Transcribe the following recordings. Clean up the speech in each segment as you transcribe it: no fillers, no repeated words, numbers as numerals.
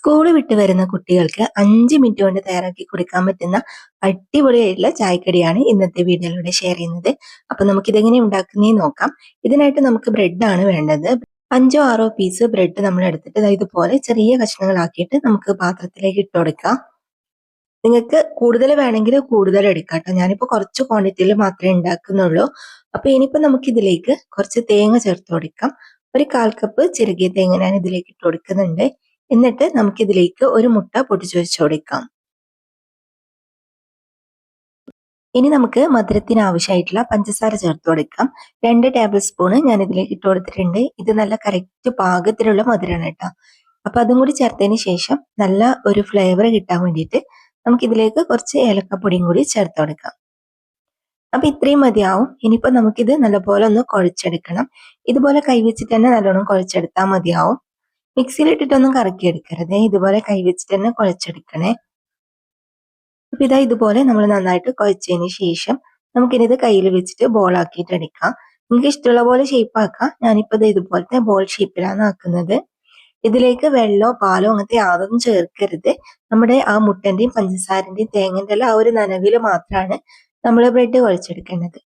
School വിട്ട് വരുന്ന കുട്ടികൾക്ക് 5 മിനിറ്റ് കൊണ്ട് തയ്യാറാക്കി കൊടുക്കാൻ പറ്റുന്ന അടിപൊളിയായിട്ടുള്ള ചായക്കടിയാണ് ഇന്നത്തെ വീഡിയോയിലൂടെ ഷെയർ ചെയ്യുന്നത്. അപ്പൊ നമുക്ക് ഇതെങ്ങനെ ഉണ്ടാക്കുന്നതെന്ന് നോക്കാം. ഇതിനായിട്ട് നമുക്ക് ബ്രെഡ് ആണ് വേണ്ടത്. 5 6 പീസ് ബ്രെഡ് നമ്മൾ എടുത്തിട്ട് ഇതുപോലെ ചെറിയ കഷ്ണങ്ങളാക്കിയിട്ട് നമുക്ക് പാത്രത്തിലേക്ക് ഇട്ട് കൊടുക്കാം. നിങ്ങൾക്ക് കൂടുതൽ വേണമെങ്കിൽ കൂടുതൽ എടുക്കാം കേട്ടോ. ഞാനിപ്പോൾ കുറച്ച് ക്വാണ്ടിറ്റിയിൽ മാത്രമേ ഉണ്ടാക്കുന്നുള്ളൂ. അപ്പൊ ഇനിയിപ്പോ നമുക്ക് ഇതിലേക്ക് കുറച്ച് തേങ്ങ ചേർത്ത് കൊടുക്കാം. ഒരു 1/4 കപ്പ് ചിരകിയ തേങ്ങ ഞാൻ ഇതിലേക്ക് ഇട്ട് കൊടുക്കുന്നുണ്ട്. എന്നിട്ട് നമുക്കിതിലേക്ക് ഒരു മുട്ട പൊട്ടിച്ചു വെച്ച് കൊടുക്കാം. ഇനി നമുക്ക് മധുരത്തിന് ആവശ്യമായിട്ടുള്ള പഞ്ചസാര ചേർത്ത് കൊടുക്കാം. 2 ടേബിൾ സ്പൂണ് ഞാൻ ഇതിലേക്ക് ഇട്ട് കൊടുത്തിട്ടുണ്ട്. ഇത് നല്ല കറക്റ്റ് പാകത്തിലുള്ള മധുരമാണ് കേട്ടോ. അപ്പൊ അതും കൂടി ചേർത്തതിന് ശേഷം നല്ല ഒരു ഫ്ലേവർ കിട്ടാൻ വേണ്ടിയിട്ട് നമുക്ക് ഇതിലേക്ക് കുറച്ച് ഏലക്കപ്പൊടിയും കൂടി ചേർത്ത് കൊടുക്കാം. അപ്പൊ ഇത്രയും മതിയാവും. ഇനിയിപ്പോ നമുക്കിത് നല്ലപോലെ ഒന്ന് കുഴച്ചെടുക്കണം. ഇതുപോലെ കൈവച്ചിട്ട് തന്നെ നല്ലോണം കുഴച്ചെടുത്താൽ മതിയാവും. മിക്സിയിൽ ഇട്ടിട്ടൊന്നും കറക്കി എടുക്കരുത്. ഇതുപോലെ കൈവച്ചിട്ട് തന്നെ കുഴച്ചെടുക്കണേ. അപ്പൊ ഇതുപോലെ നമ്മൾ നന്നായിട്ട് കുഴച്ചതിന് ശേഷം നമുക്കിനി ഇത് കയ്യിൽ വെച്ചിട്ട് ബോൾ ആക്കിയിട്ട് എടുക്കാം. നിങ്ങൾക്ക് ഇഷ്ടമുള്ള പോലെ ഷേപ്പ് ആക്കാം. ഞാനിപ്പോ ഇതുപോലത്തെ ബോൾ ഷേപ്പിലാണ് ആക്കുന്നത്. ഇതിലേക്ക് വെള്ളമോ പാലോ അങ്ങനത്തെ യാതൊന്നും ചേർക്കരുത്. നമ്മുടെ ആ മുട്ടന്റെയും പഞ്ചസാരന്റെയും തേങ്ങന്റെ എല്ലാം ആ ഒരു നനവില് മാത്രമാണ് നമ്മൾ ബ്രെഡ് കുഴച്ചെടുക്കേണ്ടത്.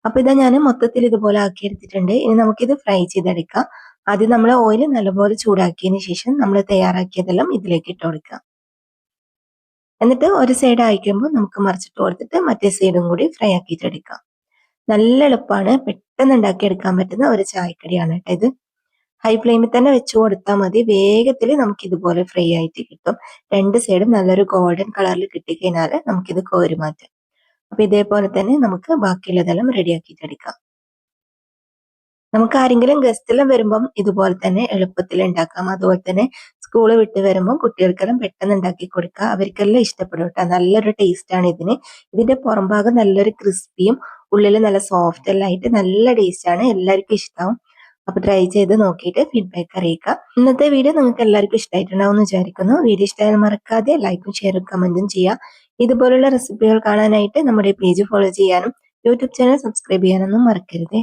അപ്പൊ ഞാൻ മൊത്തത്തിൽ ഇതുപോലെ ആക്കി എടുത്തിട്ടുണ്ട്. ഇനി നമുക്കിത് ഫ്രൈ ചെയ്തെടുക്കാം. ആദ്യം നമ്മൾ ഓയിൽ നല്ലപോലെ ചൂടാക്കിയതിന് ശേഷം നമ്മൾ തയ്യാറാക്കിയതെല്ലാം ഇതിലേക്ക് ഇട്ട് കൊടുക്കാം. എന്നിട്ട് ഒരു സൈഡ് അയക്കുമ്പോൾ നമുക്ക് മറിച്ചിട്ട് കൊടുത്തിട്ട് മറ്റേ സൈഡും കൂടി ഫ്രൈ ആക്കിയിട്ടെടുക്കാം. നല്ല എളുപ്പമാണ്, പെട്ടെന്ന് ഉണ്ടാക്കിയെടുക്കാൻ പറ്റുന്ന ഒരു ചായക്കടിയാണ് കേട്ടോ ഇത്. ഹൈ ഫ്ലെയിമിൽ തന്നെ വെച്ച് കൊടുത്താൽ മതി. വേഗത്തിൽ നമുക്ക് ഇതുപോലെ ഫ്രൈ ആയിട്ട് കിട്ടും. 2 സൈഡും നല്ലൊരു ഗോൾഡൻ കളറിൽ കിട്ടിക്കഴിഞ്ഞാൽ നമുക്കിത് കോരി മാറ്റാം. അപ്പൊ ഇതേപോലെ തന്നെ നമുക്ക് ബാക്കിയുള്ളതെല്ലാം റെഡിയാക്കിയിട്ടെടുക്കാം. നമുക്ക് ആരെങ്കിലും ഗസ്റ്റ് എല്ലാം വരുമ്പം ഇതുപോലെ തന്നെ എളുപ്പത്തിൽ ഉണ്ടാക്കാം. അതുപോലെ തന്നെ സ്കൂള് വിട്ട് വരുമ്പോൾ കുട്ടികൾക്കെല്ലാം പെട്ടെന്ന് ഉണ്ടാക്കി കൊടുക്കുക. അവർക്കെല്ലാം ഇഷ്ടപ്പെടും കേട്ടോ. നല്ലൊരു ടേസ്റ്റ് ആണ് ഇതിന്. ഇതിന്റെ പുറം ഭാഗം നല്ലൊരു ക്രിസ്പിയും ഉള്ളിൽ നല്ല സോഫ്റ്റ് എല്ലാം ആയിട്ട് നല്ല ടേസ്റ്റ് ആണ്. എല്ലാവർക്കും ഇഷ്ടമാവും. അപ്പൊ ട്രൈ ചെയ്ത് നോക്കിയിട്ട് ഫീഡ്ബാക്ക് അറിയിക്കുക. ഇന്നത്തെ വീഡിയോ നിങ്ങൾക്ക് എല്ലാവർക്കും ഇഷ്ടമായിട്ടുണ്ടാവും എന്ന് വിചാരിക്കുന്നു. വീഡിയോ ഇഷ്ടമായാൽ മറക്കാതെ ലൈക്കും ഷെയറും കമന്റും ചെയ്യുക. ഇതുപോലുള്ള റെസിപ്പികൾ കാണാനായിട്ട് നമ്മുടെ പേജ് ഫോളോ ചെയ്യാനും യൂട്യൂബ് ചാനൽ സബ്സ്ക്രൈബ് ചെയ്യാനൊന്നും മറക്കരുത്.